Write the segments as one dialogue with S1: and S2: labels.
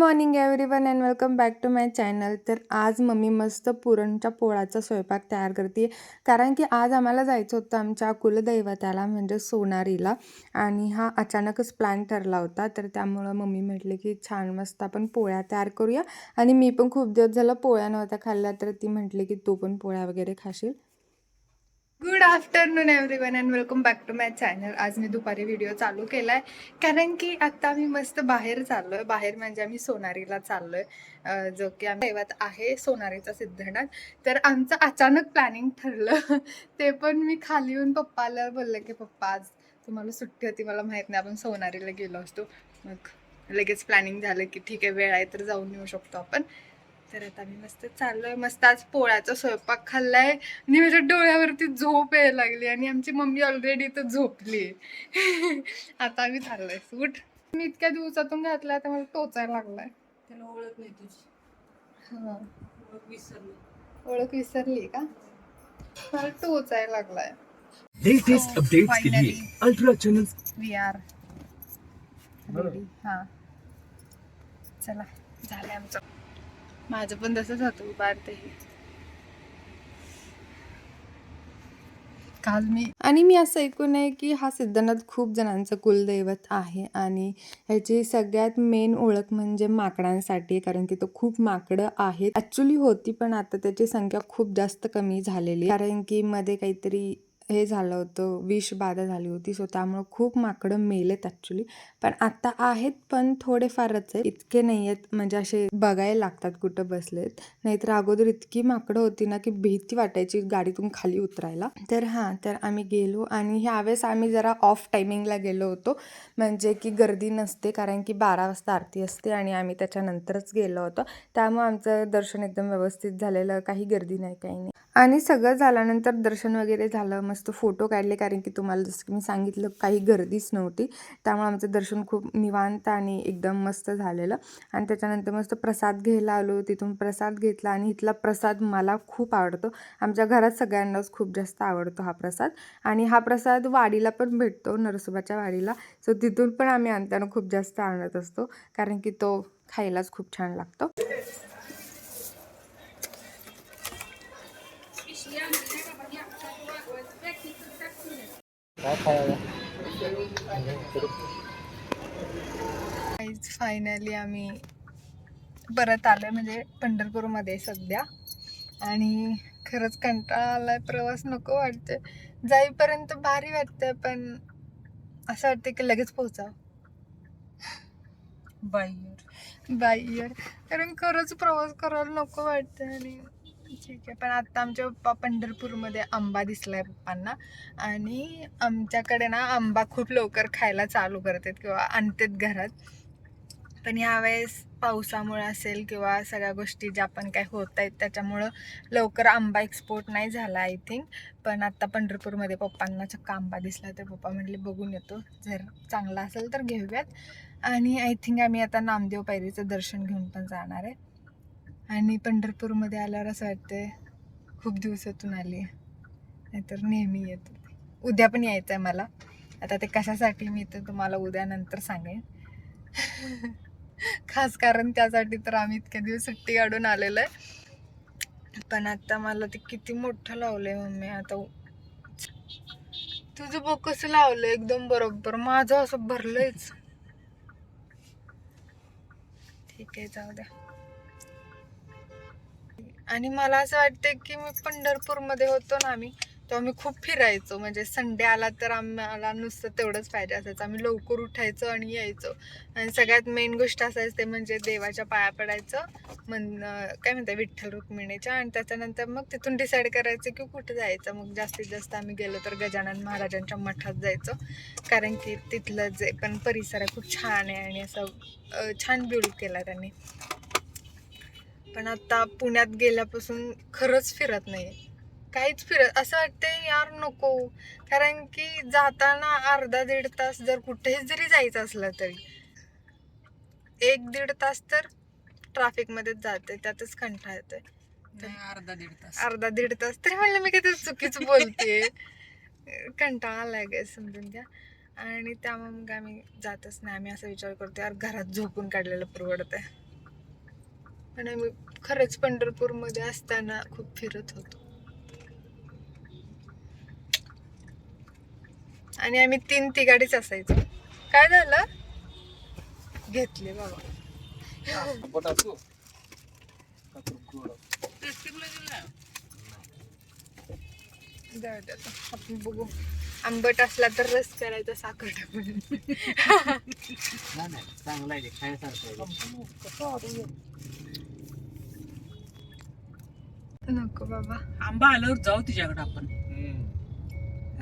S1: Morning everyone and welcome back to my channel. तर आज mummy मस्त पुरणच्या पोळ्याचा स्वयंपाक तयार करते, कारण की आज आम्हाला जायचं होतं आमच्या कुलदैवताला म्हणजे सोनारीला. आणि हा अचानकच प्लॅन ठरला होता, तर त्यामुळं मम्मी म्हटले की छान मस्त आपण पोळ्या तयार करूया. आणि मी पण खूप दिवस झालं पोळ्या नव्हत्या खाल्ल्या, तर ती म्हटली की तू पण पोळ्या वगैरे खाशील. Good afternoon everyone and welcome back to my channel. आज मी दुपारी व्हिडिओ चालू केला आहे, कारण की आता मी मस्त बाहेर चाललो आहे. बाहेर म्हणजे आम्ही सोनारीला चाललो आहे, जो की आम्ही दैवत आहे सोनारीचा सिद्धनाथ. तर आमचं अचानक प्लॅनिंग ठरलं ते पण मी खाली येऊन पप्पाला बोलले की पप्पा आज तुम्हाला सुट्टी होती, मला माहीत नाही आपण सोनारीला गेलो असतो. मग लगेच प्लॅनिंग झालं की ठीक आहे, वेळ आहे तर जाऊन येऊ शकतो आपण. तर आता मी मस्त चाललोय. मस्त आज पोळ्याचा स्वयंपाक खाल्लाय आणि माझ्या डोळ्यावरती झोप यायला लागली आणि आमची मम्मी ऑलरेडी तर झोपली. आता आम्ही चाललोय सूट. मी इतक्या दिवसातून घातलाय तर मला टोचायला लागलाय.
S2: त्याला ओळख नाही तुझी.
S1: हा,
S2: ओळख विसरली.
S1: ओळख विसरली का? मला टोचायला लागलाय.
S3: लेटेस्ट अपडेट्स के लिए ultra channels
S1: we are ready. हा चला, झालंय आमचं. माझं पण तसंच होतं उभारते काल मी. आणि मी असं ऐकून आहे की हा सिद्धनाथ खूप जणांचं कुलदैवत आहे आणि ह्याची सगळ्यात मेन ओळख म्हणजे माकडांसाठी, कारण की तो खूप माकडं आहेत. ॲक्च्युली होती, पण आता त्याची संख्या खूप जास्त कमी झालेली, कारण की मध्ये काहीतरी हे झालं होतं, विषबाधा झाली होती. सो त्यामुळं खूप माकडं मेलेत ॲक्च्युली. पण आता आहेत, पण थोडेफारच आहेत, इतके नाही आहेत. म्हणजे असे बघायला लागतात कुठं बसलेत, नाहीतर अगोदर इतकी माकडं होती ना की भीती वाटायची गाडीतून खाली उतरायला. तर हां, तर आम्ही गेलो आणि ह्यावेळेस आम्ही जरा ऑफ टायमिंगला गेलो होतो, म्हणजे की गर्दी नसते, कारण की 12 वाजता आरती असते आणि आम्ही त्याच्यानंतरच गेलो होतो. त्यामुळे आमचं दर्शन एकदम व्यवस्थित झालेलं, काही गर्दी नाही, काही नाही. आणि सगळं झाल्यानंतर दर्शन वगैरे झालं, मस्त फोटो काढले, कारण की तुम्हाला जसं की मी सांगितलं काही गर्दीच नव्हती. त्यामुळे आमचं दर्शन खूप निवांत आणि एकदम मस्त झालेलं. आणि त्याच्यानंतर मस्त प्रसाद घ्यायला आलो, तिथून प्रसाद घेतला आणि इथला प्रसाद मला खूप आवडतो. आमच्या घरात सगळ्यांनाच खूप जास्त आवडतो हा प्रसाद. आणि हा प्रसाद वाडीला पण भेटतो, नरसोबाच्या वाडीला. सो तिथून पण आम्ही आणताना खूप जास्त आणत असतो, कारण की तो खायलाच खूप छान लागतो. फायनली आम्ही परत आलोय, म्हणजे पंढरपूरमध्ये सध्या. आणि खरंच कंटाळा आलाय, प्रवास नको वाटते. जाईपर्यंत भारी वाटतंय, पण असं वाटतं की लगेच पोहोचावं बाईयर. कारण खरंच प्रवास करायला नको वाटतं. आणि ठीक आहे, पण आता आमच्या पप्पा पंढरपूरमध्ये आंबा दिसलाय पप्पांना, आणि आमच्याकडे ना आंबा खूप लवकर खायला चालू करतात किंवा आणतात घरात. पण यावेळेस पावसामुळे असेल किंवा सगळ्या गोष्टी ज्या पण काय होत आहेत त्याच्यामुळं लवकर आंबा एक्सपोर्ट नाही झाला आय थिंक. पण आता पंढरपूरमध्ये पप्पांना चक्का आंबा दिसला, तर पप्पा म्हटले बघून येतो, जर चांगला असेल तर घेऊयात. आणि आय थिंक आम्ही आता नामदेव पायरीचं दर्शन घेऊन पण जाणार आहे. आणि पंढरपूरमध्ये आल्यावर असं वाटतंय खूप दिवसातून आली आहे, नाहीतर नेहमी येत होते. उद्या पण यायचं आहे मला. आता ते कशासाठी मी तर तुम्हाला उद्या नंतर सांगेन. खास कारण त्यासाठी तर आम्ही इतके दिवस सुट्टी काढून आलेलो आहे. पण आता मला ते किती मोठं लावलंय मम्मी. आता तुझं बघ कसं लावलंय, एकदम बरोबर. माझं असं भरलंयच. ठीक आहे, जाऊ द्या. आणि मला असं वाटतं की मी पंढरपूरमध्ये होतो ना आम्ही, तो आम्ही खूप फिरायचो. म्हणजे संडे आला तर आम्हाला नुसतं तेवढंच पाहिजे असायचं. आम्ही लवकर उठायचो आणि यायचो. आणि सगळ्यात मेन गोष्ट असायचं ते म्हणजे देवाच्या पाया पडायचं, काय म्हणतात, विठ्ठल रुक्मिणीच्या. आणि त्याच्यानंतर मग तिथून डिसाईड करायचं की कुठं जायचं. मग जास्तीत जास्त आम्ही गेलो तर गजानन महाराजांच्या मठात जायचो, कारण की तिथलं जे पण परिसर आहे खूप छान आहे आणि असं छान बिल्ड केला त्यांनी. पण आता पुण्यात गेल्यापासून खरंच फिरत नाही, काहीच फिरत. असं वाटतंय यार नको, कारण की जाताना अर्धा दीड तास जर कुठेही जरी जायचं असलं तरी 1-1.5 तास तर ट्रॅफिकमध्येच जाते, त्यातच कंटाळा येतोय. अर्धा दीड तास तरी म्हणलं मी किती चुकीचं बोलते. कंटाळा लागाय समजून घ्या. आणि त्यामुळे मग आम्ही जातच नाही. आम्ही असा विचार करतो यार घरात झोपून काढलेलं परवडतंय. पण आम्ही खरंच पंढरपूरमध्ये असताना खूप फिरत होतो आणि आम्ही 3 तिघाडीच असायचो. काय झालं घेतले बाबा. जाऊ दे आता, आपण बघू. आंबट असला तर रस करायचा, साखर टाकून.
S4: चांगला आहे खायसारखं.
S1: नको बाबा.
S2: आंबा आल्यावर जाऊ तिच्याकडे आपण.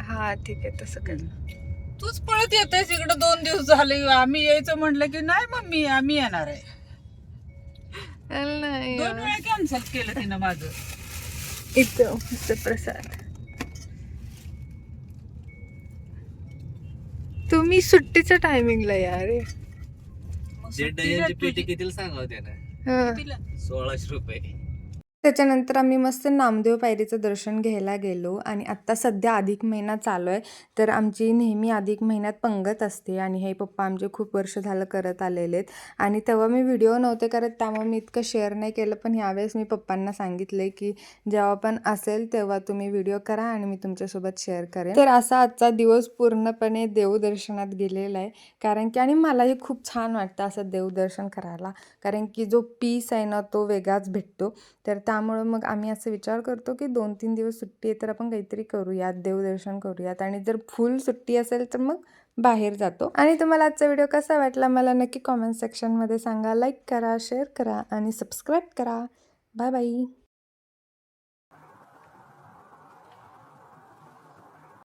S1: हा ठीक आहे, तसं कर.
S2: तूच पळत येतेस इकडे 2 दिवस झाले. आम्ही यायचं म्हटलं की नाही मम्मी आम्ही येणार आहे.
S1: नाही
S2: 2 वेळा कॅन्सल केलं तिनं माझं.
S1: इथं प्रसाद. तुम्ही सुट्टीच्या टायमिंगला यार.
S2: मग
S4: जे
S2: सुट्टीला
S4: डझनची पेटी
S2: तुझी-
S4: कितीला सांगावं त्यानं?
S1: हा.
S2: तिला
S4: 1600 रुपये.
S1: त्याच्यानंतर आम्ही मस्त नामदेव पायरीचं दर्शन घ्यायला गेलो आणि आत्ता सध्या अधिक महिना चालू आहे. तर आमची नेहमी अधिक महिन्यात पंगत असते आणि हे पप्पा आमचे खूप वर्ष झालं करत आलेले आहेत आणि तेव्हा मी व्हिडिओ नव्हते करत, त्यामुळे मी इतकं शेअर नाही केलं. पण ह्यावेळेस मी पप्पांना सांगितले की जेव्हा पण असेल तेव्हा तुम्ही व्हिडिओ करा आणि मी तुमच्यासोबत शेअर करेन. तर असा आजचा दिवस पूर्णपणे देवदर्शनात गेलेला आहे. कारण की आणि मलाही खूप छान वाटतं असं देवदर्शन करायला, कारण की जो पीस आहे ना तो वेगळाच भेटतो. तर त्यामुळं मग आम्ही असं विचार करतो की 2-3 दिवस सुट्टी आहे तर आपण काहीतरी करूयात, देवदर्शन करूयात आणि जर फुल सुट्टी असेल तर मग बाहेर जातो. आणि तुम्हाला आजचा व्हिडिओ कसा वाटला मला नक्की कॉमेंट सेक्शनमध्ये सांगा. लाईक करा, शेअर करा आणि सबस्क्राईब करा. Bye bye.